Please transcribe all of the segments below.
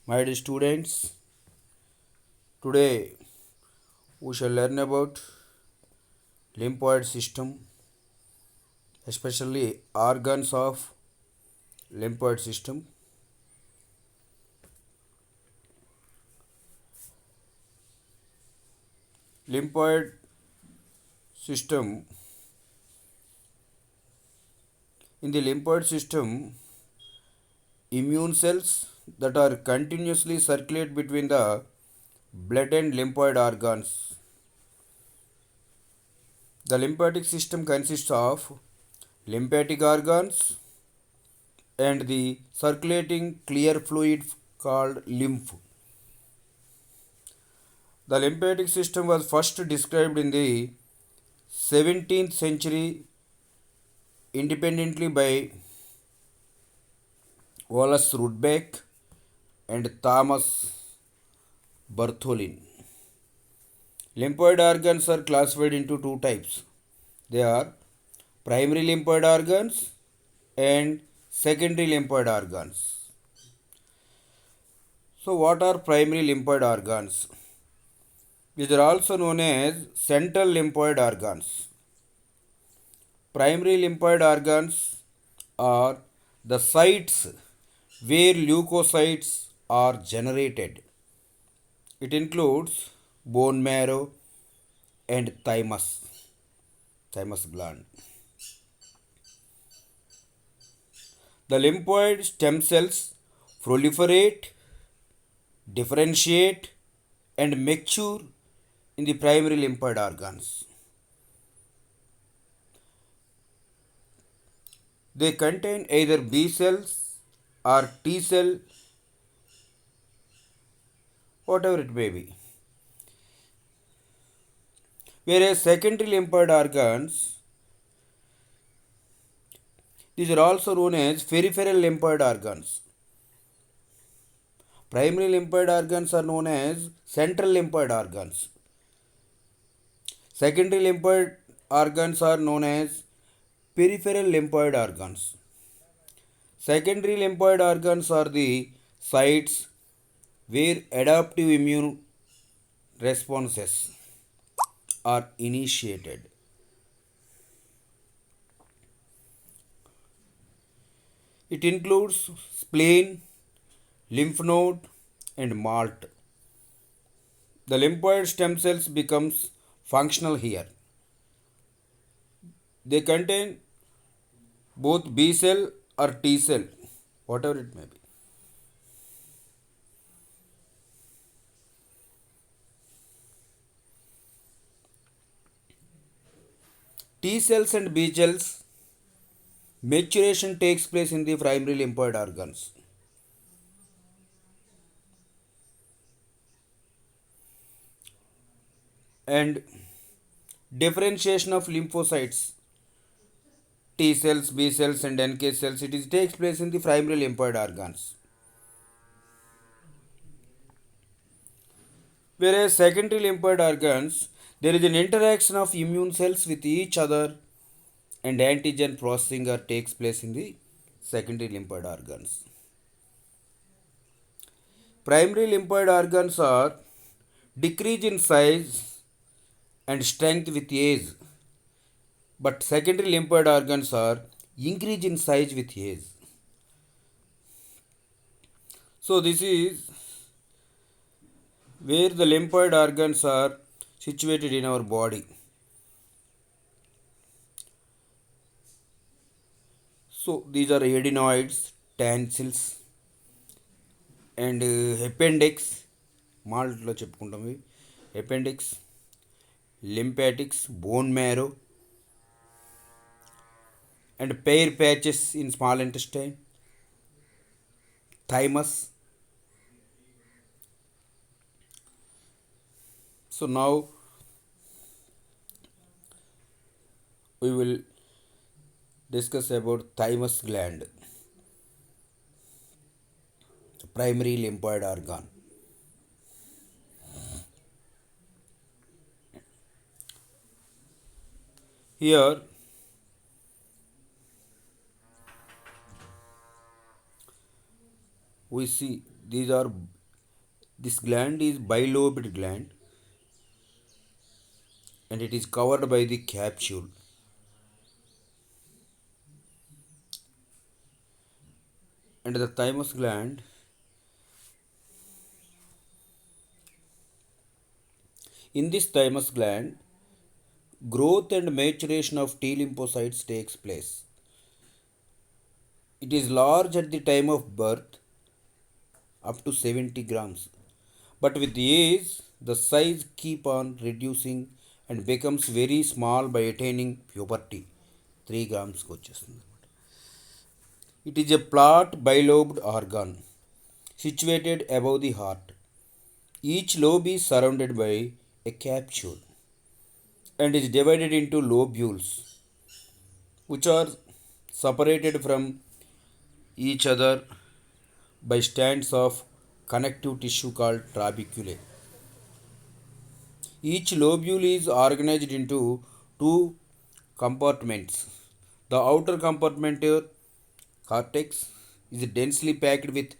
My dear students, today we shall learn about lymphoid system, especially organs of lymphoid system. Lymphoid system, in the lymphoid system, immune cells that are continuously circulate between the blood and lymphoid organs. The lymphatic system consists of lymphatic organs and the circulating clear fluid called lymph. The lymphatic system was first described in the 17th century independently by Wallace Rudbeck and Thomas Bartholin. Lymphoid organs are classified into two types. They are primary lymphoid organs and secondary lymphoid organs. So, what are primary lymphoid organs? These are also known as central lymphoid organs. Primary lymphoid organs are the sites where leukocytes are generated. It includes bone marrow and thymus gland. The lymphoid stem cells proliferate, differentiate, and mature in the primary lymphoid organs. They contain either B cells or T cell, whatever it may be. Whereas secondary lymphoid organs, these are also known as peripheral lymphoid organs. Primary lymphoid organs are known as central lymphoid organs. Secondary lymphoid organs are known as peripheral lymphoid organs. Secondary lymphoid organs are the sites where adaptive immune responses are initiated. It includes spleen, lymph node, and malt. The lymphoid stem cells becomes functional here. They contain both B cell or T cell, whatever it may be. T cells and B cells maturation takes place in the primary lymphoid organs. And differentiation of lymphocytes, T cells, B cells, and NK cells, takes place in the primary lymphoid organs. Whereas secondary lymphoid organs, there is an interaction of immune cells with each other and antigen processing takes place in the secondary lymphoid organs. Primary lymphoid organs are decrease in size and strength with age, but secondary lymphoid organs are increase in size with age. So this is where the lymphoid organs are situated in our body. So these are adenoids, tonsils, and appendix. మాల్ట్లో చెప్పుకుంటాం ఇవి appendix, lymphatics, bone marrow, and pair patches in small intestine, thymus. So now we will discuss about thymus gland, the primary lymphoid organ. Here we see these are this gland is bilobed gland and it is covered by the capsule, and the thymus gland, in this thymus gland growth and maturation of T lymphocytes takes place. It is large at the time of birth, up to 70 grams, but with age the size keep on reducing and becomes very small by attaining puberty. 3 grams కి వచ్చేస్తుంది. It is a flat bilobed organ situated above the heart. Each lobe is surrounded by a capsule and is divided into lobules, which are separated from each other by strands of connective tissue called trabeculae. Each lobule is organized into two compartments. The outer compartment, cortex, is densely packed with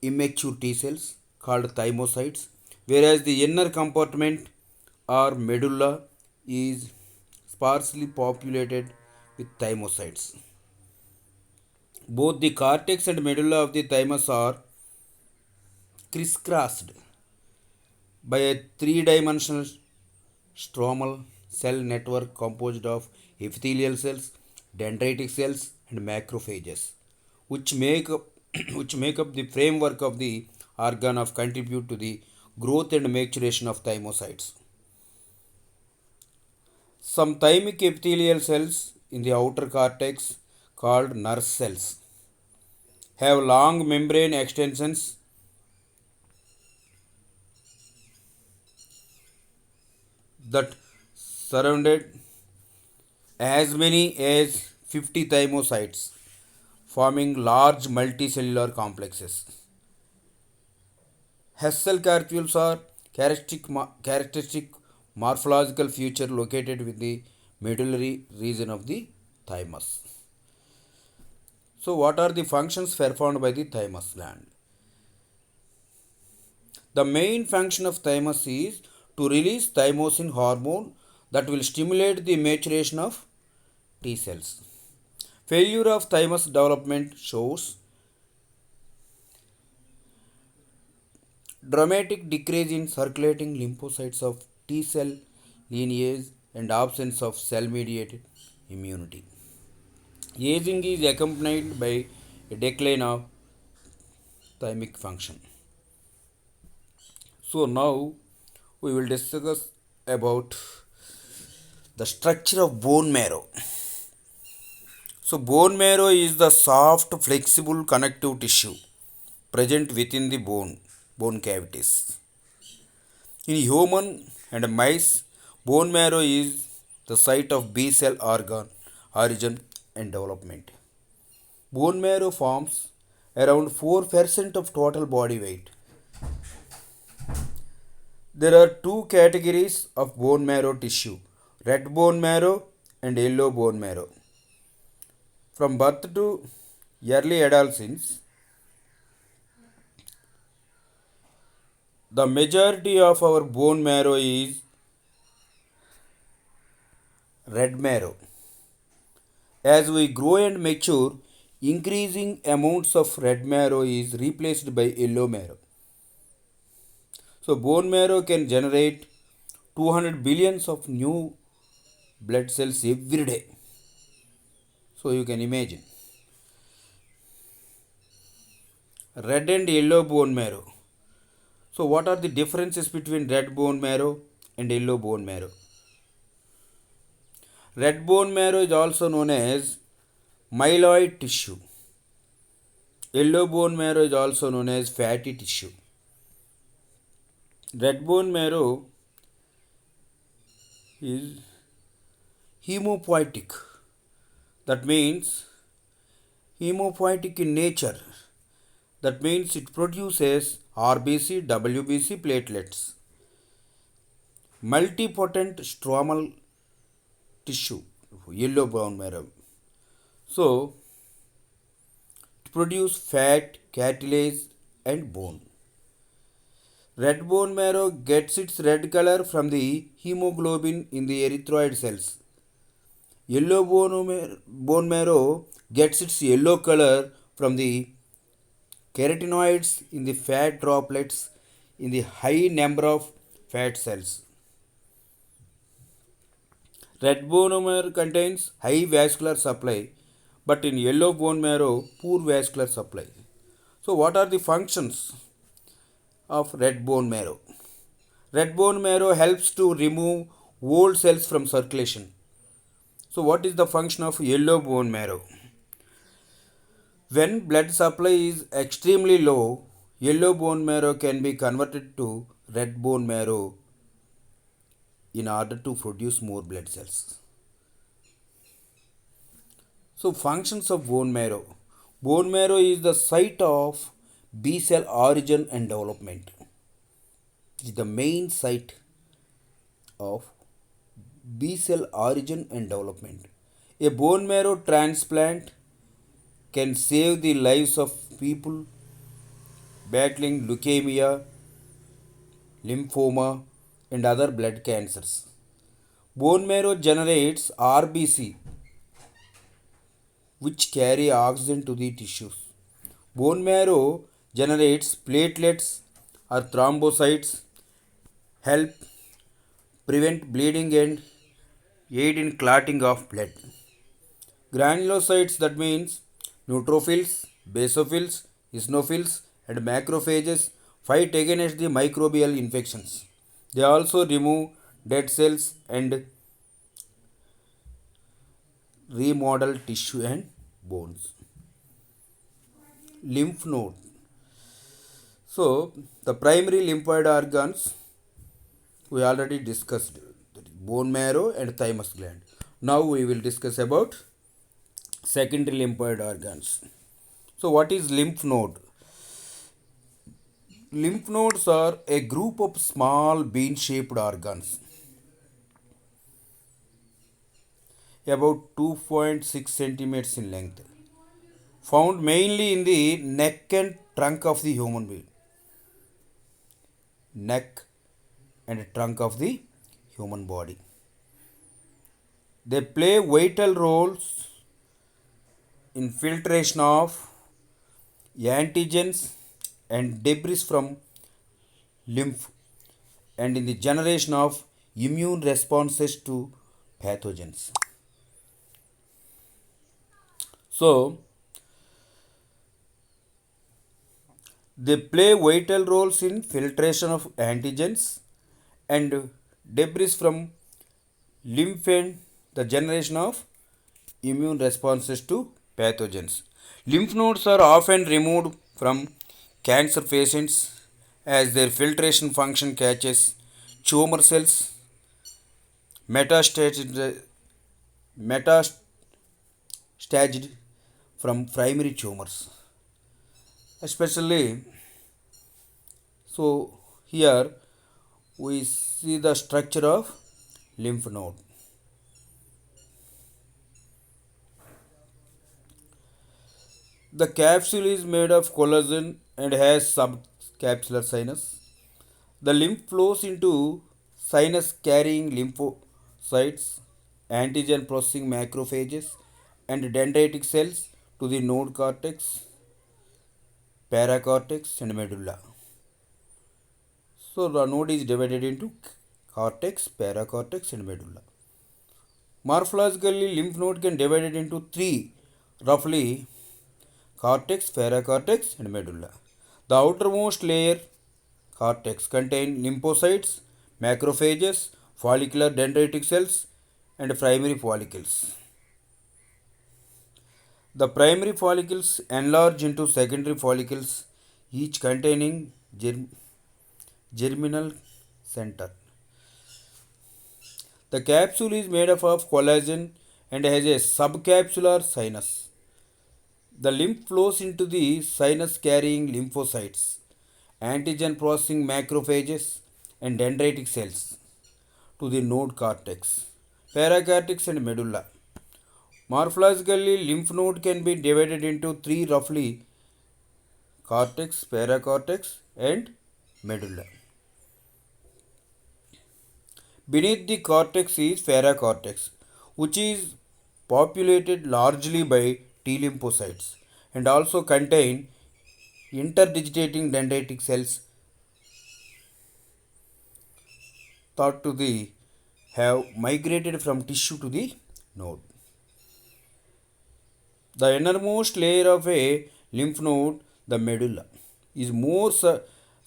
immature T cells called thymocytes, whereas the inner compartment or medulla is sparsely populated with thymocytes. Both the cortex and medulla of the thymus are crisscrossed by a three-dimensional stromal cell network composed of epithelial cells, dendritic cells, and macrophages, which make up, which make up the framework of the organ of contribute to the growth and maturation of thymocytes. Some thymic epithelial cells in the outer cortex, called nerve cells, have long membrane extensions that surrounded as many as 50 thymocytes, forming large multicellular complexes. Hessel capsules are characteristic morphological feature located within the medullary region of the thymus. So, what are the functions performed by the thymus gland? The main function of thymus is to release thymosin hormone that will stimulate the maturation of T cells. Failure of thymus development shows dramatic decrease in circulating lymphocytes of T cell lineage and absence of cell mediated immunity. Aging is accompanied by a decline of thymic function. So now we will discuss about the structure of bone marrow. So bone marrow is the soft, flexible connective tissue present within the bone cavities. In human and mice, bone marrow is the site of B cell origin and development. Bone marrow forms around 4% of total body weight. There are two categories of bone marrow tissue: red bone marrow and yellow bone marrow. From birth to early adolescence, the majority of our bone marrow is red marrow. As we grow and mature, increasing amounts of red marrow is replaced by yellow marrow. So bone marrow can generate 200 billions of new blood cells every day. So you can imagine red and yellow bone marrow. So what are the differences between red bone marrow and yellow bone marrow? Red bone marrow is also known as myeloid tissue. Yellow bone marrow is also known as fatty tissue. Red bone marrow is hemopoietic. That means hemopoietic in nature. That means it produces RBC, WBC platelets. Multipotent stromal tissue, yellow bone marrow. So, it produce fat, cartilage, and bone. Red bone marrow gets its red color from the hemoglobin in the erythroid cells. Yellow bone marrow gets its yellow color from the carotenoids in the fat droplets in the high number of fat cells. Red bone marrow contains high vascular supply, but in yellow bone marrow, poor vascular supply. So, what are the functions of red bone marrow? Red bone marrow helps to remove old cells from circulation. So, what is the function of yellow bone marrow? When blood supply is extremely low, yellow bone marrow can be converted to red bone marrow in order to produce more blood cells. So, functions of bone marrow. Bone marrow is the site of B cell origin and development. It is the main site of B cell origin and development. A bone marrow transplant can save the lives of people battling leukemia, lymphoma, and other blood cancers. Bone marrow generates RBC, which carry oxygen to the tissues. Bone marrow generates platelets or thrombocytes, help prevent bleeding and aid in clotting of blood. Granulocytes, that means neutrophils, basophils, eosinophils, and macrophages, fight against the microbial infections. They also remove dead cells and remodel tissue and bones. Lymph node. So, the primary lymphoid organs we already discussed, bone marrow and thymus gland. Now we will discuss about secondary lymphoid organs. So, what is lymph node? Lymph nodes are a group of small bean shaped organs about 2.6 centimeters in length, found mainly in the neck and trunk of the human being. Neck and trunk of the human body. They play vital roles in filtration of antigens and debris from lymph and in the generation of immune responses to pathogens. So, they play vital roles in filtration of antigens and debris from lymph and the generation of immune responses to pathogens. Lymph nodes are often removed from cancer patients as their filtration function catches tumor cells metastaged, metastaged from primary tumors. Especially, so here we see the structure of lymph node. The capsule is made of collagen and has subcapsular sinus. The lymph flows into sinus carrying lymphocytes, antigen processing macrophages, and dendritic cells to the node cortex, paracortex, and medulla. So the node is divided into cortex, paracortex, and medulla. Morphologically, lymph node can divide it into three roughly: cortex, paracortex, and medulla. The outermost layer, cortex, contain lymphocytes, macrophages, follicular dendritic cells, and primary follicles. The primary follicles enlarge into secondary follicles, each containing germinal center. The capsule is made up of collagen and has a subcapsular sinus. The lymph flows into the sinus carrying lymphocytes, antigen processing macrophages, and dendritic cells to the node cortex, paracortex, and medulla. Morphologically, lymph node can be divided into three roughly: cortex, paracortex, and medulla. Beneath the cortex is paracortex, which is populated largely by T lymphocytes and also contain interdigitating dendritic cells thought to the have migrated from tissue to the node. The innermost layer of a lymph node, the medulla, is more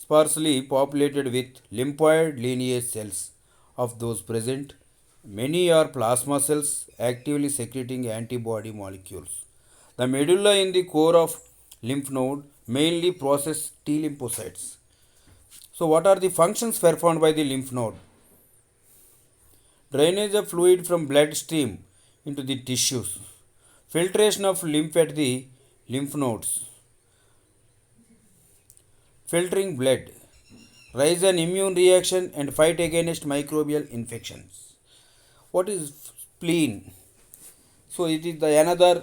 sparsely populated with lymphoid lineage cells. Of those present, many are plasma cells actively secreting antibody molecules. The medulla in the core of lymph node mainly process T lymphocytes. So, what are the functions performed by the lymph node? Drainage of fluid from blood stream into the tissues, filtration of lymph at the lymph nodes, filtering blood, rise an immune reaction and fight against microbial infections. What is spleen? So it is the another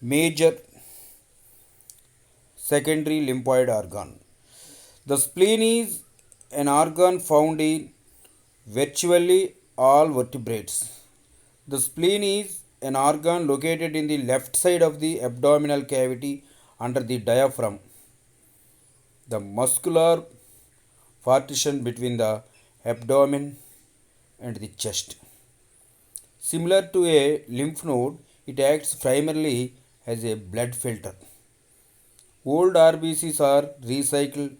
major secondary lymphoid organ. The spleen is an organ found in virtually all vertebrates. The spleen is an organ located in the left side of the abdominal cavity under the diaphragm, the muscular partition between the abdomen and the chest. Similar to a lymph node, it acts primarily as a blood filter. Old RBCs are recycled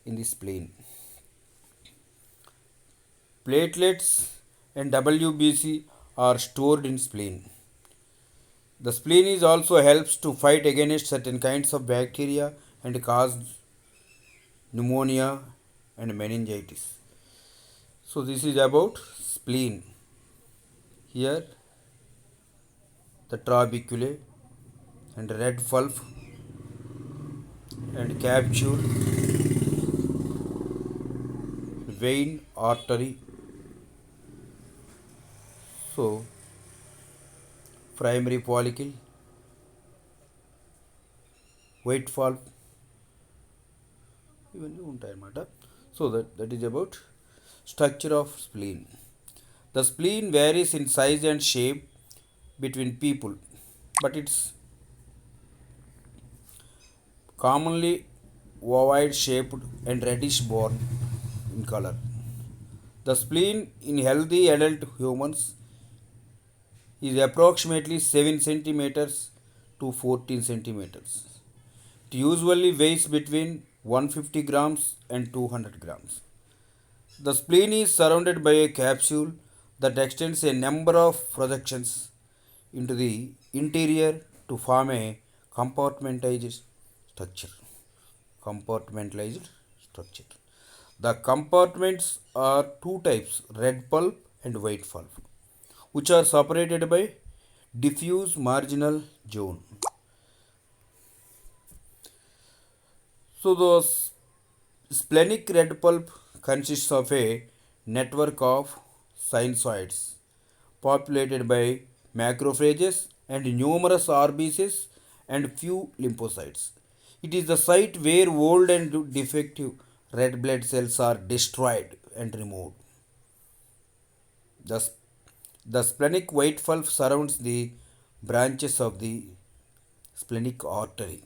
in the spleen. Platelets and WBC are stored in spleen. The spleen is also helps to fight against certain kinds of bacteria and cause pneumonia and meningitis. So this is about spleen. Here the trabeculae and red pulp and capsule, vein, artery. So primary follicle, white pulp ఇవన్నీ ఉంటాయన్నమాట. So that is about structure of spleen. The spleen varies in size and shape between people, but it's commonly ovoid shaped and reddish brown in color. The spleen in healthy adult humans is approximately 7 centimeters to 14 centimeters. It usually weighs between 150 grams and 200 grams. The spleen is surrounded by a capsule that extends a number of projections into the interior to form a compartmentalized structure. Compartmentalized structure. The compartments are two types, red pulp and white pulp, which are separated by diffuse marginal zone. So the splenic red pulp consists of a network of sinusoids populated by macrophages and numerous RBCs and few lymphocytes. It is the site where old and defective red blood cells are destroyed and removed. The, the splenic white pulp surrounds the branches of the splenic artery,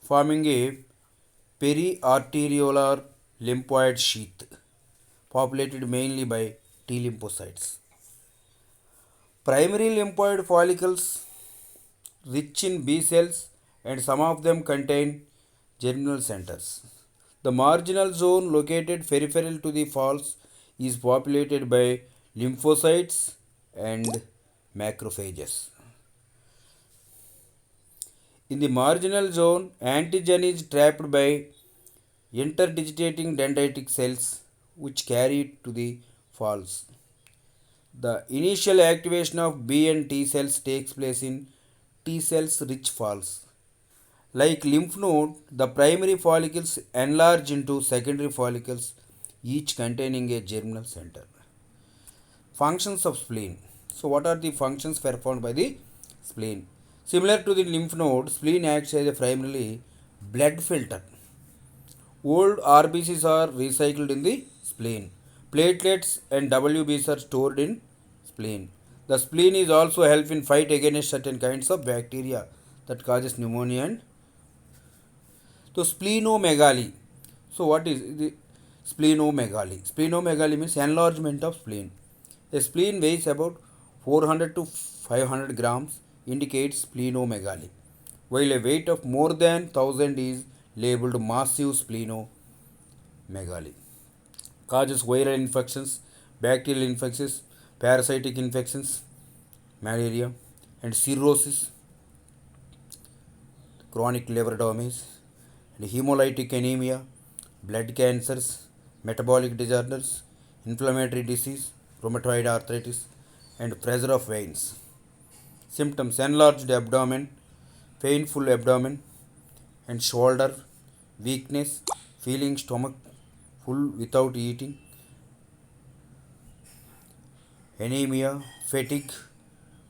forming a periarteriolar lymphoid sheath populated mainly by T lymphocytes. Primary lymphoid follicles rich in B cells and some of them contain germinal centers. The marginal zone located peripheral to the falls is populated by lymphocytes and macrophages. In the marginal zone, antigen is trapped by interdigitating dendritic cells which carry it to the falls. The initial activation of B and T cells takes place in T cells rich falls. Like lymph node, the primary follicles enlarge into secondary follicles, each containing a germinal center. Functions of spleen. So what are the functions performed by the spleen? Similar to the lymph node, spleen acts as a primarily blood filter. Old RBCs are recycled in the spleen. Platelets and WBCs are stored in spleen. The spleen is also help in fight against certain kinds of bacteria that causes pneumonia and so splenomegaly. So what is the splenomegaly? Splenomegaly means enlargement of spleen. A spleen weighs about 400 to 500 grams indicates splenomegaly, while a weight of more than 1000 is labeled massive splenomegaly. Causes viral infections, bacterial infections, parasitic infections, malaria, and cirrhosis, chronic liver damage, and hemolytic anemia, blood cancers, metabolic disorders, inflammatory disease, rheumatoid arthritis, and pressure of veins. Symptoms: enlarged abdomen, painful abdomen and shoulder, weakness, feeling stomach full without eating, anemia, fatigue,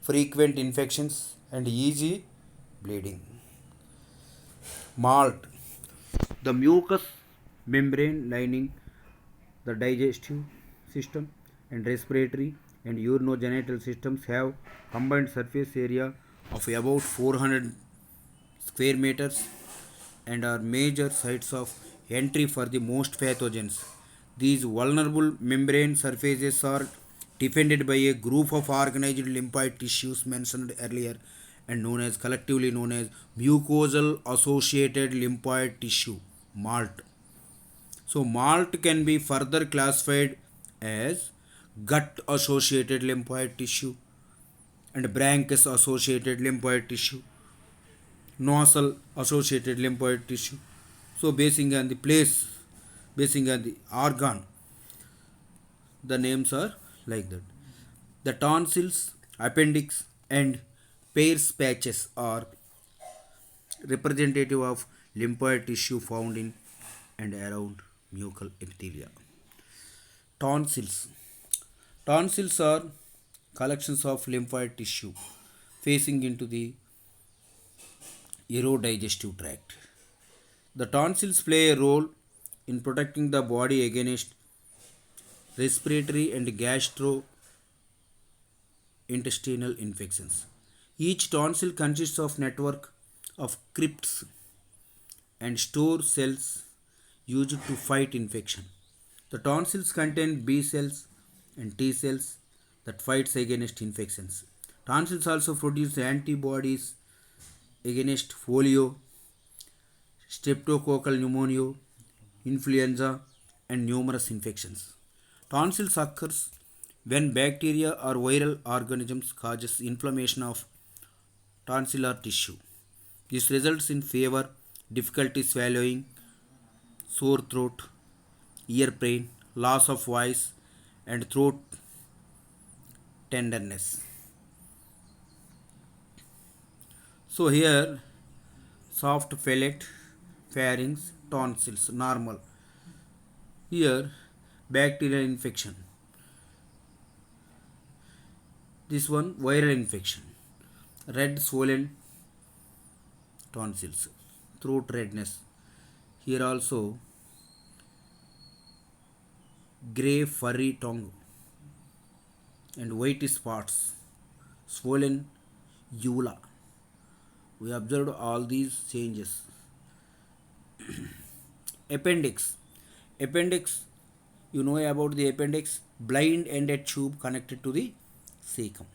frequent infections, and easy bleeding. Malt, the mucous membrane lining the digestive system and respiratory and urinogenital systems have combined surface area of about 400 square meters and are major sites of entry for the most pathogens. These vulnerable membrane surfaces are defended by a group of organized lymphoid tissues mentioned earlier and collectively known as mucosal associated lymphoid tissue, MALT. So malt can be further classified as gut associated lymphoid tissue and bronchus associated lymphoid tissue, nasal associated lymphoid tissue. So basing on the place, basing on the organ, the names are like that. The tonsils, appendix, and Peyer's patches are representative of lymphoid tissue found in and around mucal epithelia. Tonsils. Tonsils are collections of lymphoid tissue facing into the urodigestive tract. The tonsils play a role in protecting the body against respiratory and gastrointestinal infections. Each tonsil consists of network of crypts and store cells used to fight infection. The tonsils contain B cells and T cells that fights against infections. Tonsils also produce antibodies against polio, streptococcal pneumonia, influenza, and numerous infections. Tonsils occurs when bacteria or viral organisms causes inflammation of tonsillar tissue. This results in fever, difficulty swallowing, sore throat, ear pain, loss of voice, and throat tenderness. So here soft palate, pharynx, tonsils normal. Here bacterial infection. This one viral infection. Red swollen tonsils, throat redness. Here also grey furry tongue and white spots, swollen uvula. We observed all these changes. Appendix. Appendix, you know about the appendix, blind ended tube connected to the cecum.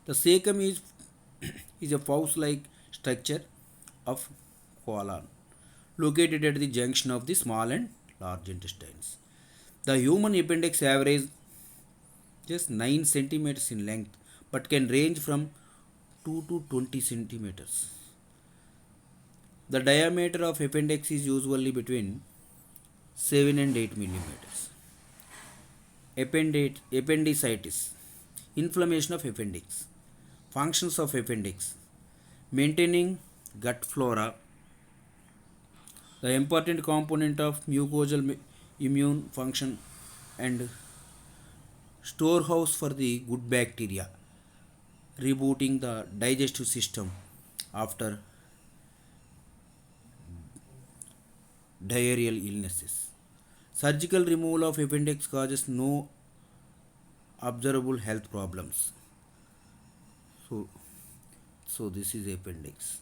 The cecum is a pouch like structure of colon located at the junction of the small and large intestines. The human appendix averages just 9 centimeters in length but can range from 2 to 20 centimeters. The diameter of appendix is usually between 7 and 8 millimeters. Appendicitis, inflammation of appendix. Functions of appendix: maintaining gut flora, the important component of mucosal immune function and storehouse for the good bacteria. rebooting the digestive system after diarrheal illnesses. Surgical removal of appendix causes no observable health problems. So, so this is appendix.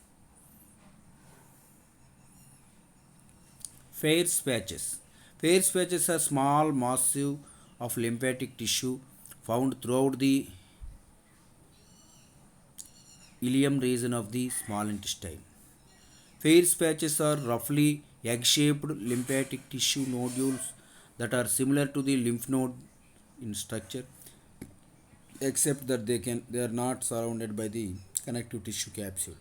Fay's patches. Fay's patches are small massive of lymphatic tissue found throughout the ileum region of the small intestine. Fay's patches are roughly egg-shaped lymphatic tissue nodules that are similar to the lymph node in structure, except that they are not surrounded by the connective tissue capsule.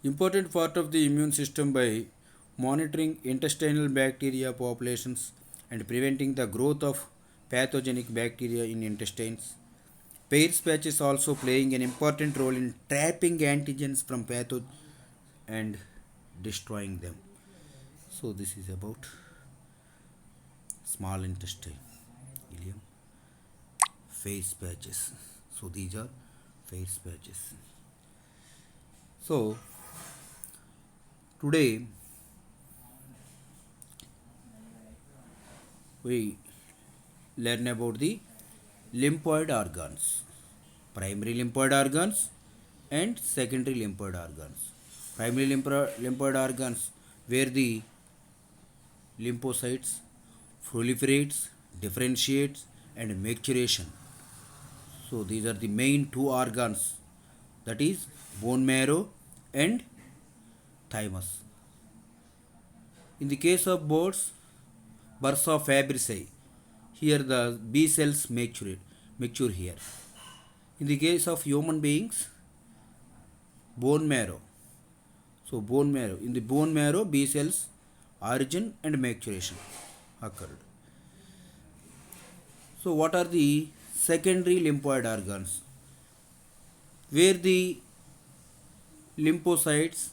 Important part of the immune system by monitoring intestinal bacteria populations and preventing the growth of pathogenic bacteria in intestines. Pairs patches also playing an important role in trapping antigens from pathogens and destroying them. So this is about small intestine, ileum, phase patches. So these are phase patches. So today we learn about the lymphoid organs, primary lymphoid organs and secondary lymphoid organs. Primary lymphoid organs where the lymphocytes proliferates, differentiates and maturation. So these are the main two organs, that is bone marrow and thymus. In the case of birds, Bursa fabricae, here the B cells mature here. In the case of human beings, bone marrow. So bone marrow, in the bone marrow, B cells origin and maturation occurred. So what are the secondary lymphoid organs? Where the lymphocytes